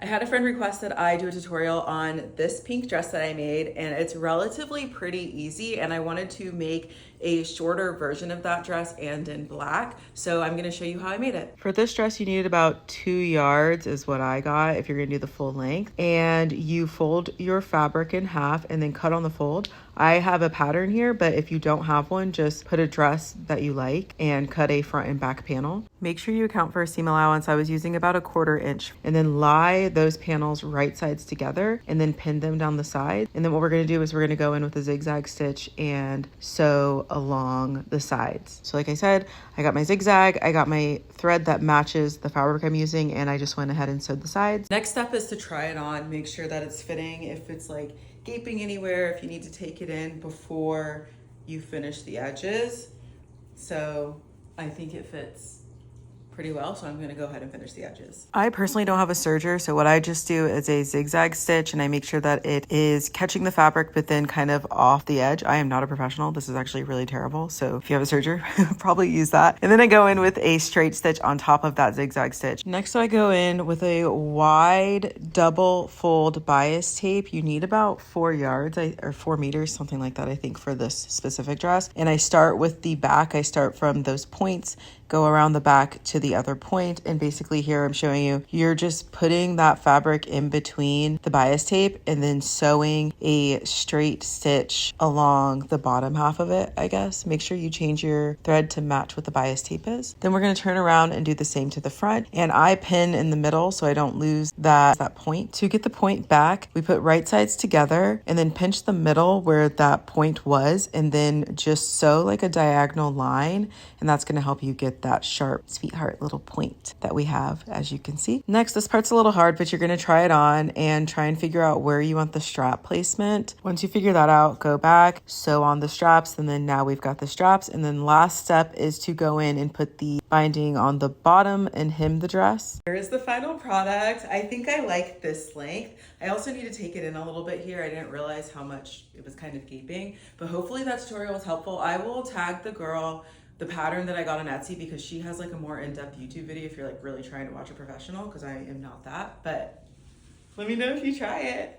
I had a friend request that I do a tutorial on this pink dress that I made, and it's relatively pretty easy, and I wanted to make a shorter version of that dress and in black. So I'm gonna show you how I made it. For this dress, you need about 2 yards is what I got if you're gonna do the full length. And you fold your fabric in half and then cut on the fold. I have a pattern here, but if you don't have one, just put a dress that you like and cut a front and back panel. Make sure you account for a seam allowance. I was using about 1/4 inch, and then lie those panels right sides together and then pin them down the side. And then what we're gonna do is we're gonna go in with a zigzag stitch and sew along the sides. So like I said, I got my zigzag, I got my thread that matches the fabric I'm using, and I just went ahead and sewed the sides. Next step is to try it on, make sure that it's fitting. If it's like gaping anywhere, if you need to take it in before you finish the edges. So I think it fits pretty well, so I'm gonna go ahead and finish the edges. I personally don't have a serger, so what I just do is a zigzag stitch, and I make sure that it is catching the fabric but then kind of off the edge. I am not a professional. This is actually really terrible, so if you have a serger, probably use that. And then I go in with a straight stitch on top of that zigzag stitch. Next, I go in with a wide double fold bias tape. You need about 4 yards or 4 meters, something like that, I think, for this specific dress. And I start with the back. I start from those points, go around the back to the other point, and basically here I'm showing you, you're just putting that fabric in between the bias tape and then sewing a straight stitch along the bottom half of it, I guess. Make sure you change your thread to match what the bias tape is. Then we're going to turn around and do the same to the front, and I pin in the middle so I don't lose that point. To get the point back, we put right sides together and then pinch the middle where that point was, and then just sew like a diagonal line, and that's going to help you get that sharp sweetheart little point that we have, as you can see. Next, this part's a little hard, but you're going to try it on and try and figure out where you want the strap placement. Once you figure that out, go back, sew on the straps, and then now we've got the straps. And then last step is to go in and put the binding on the bottom and hem the dress. Here is the final product. I think I like this length. I also need to take it in a little bit here. I didn't realize how much it was kind of gaping, but hopefully that tutorial was helpful. I will tag the girl the pattern that I got on Etsy because she has like a more in-depth YouTube video if you're like really trying to watch a professional, because I am not that. But let me know if you try it.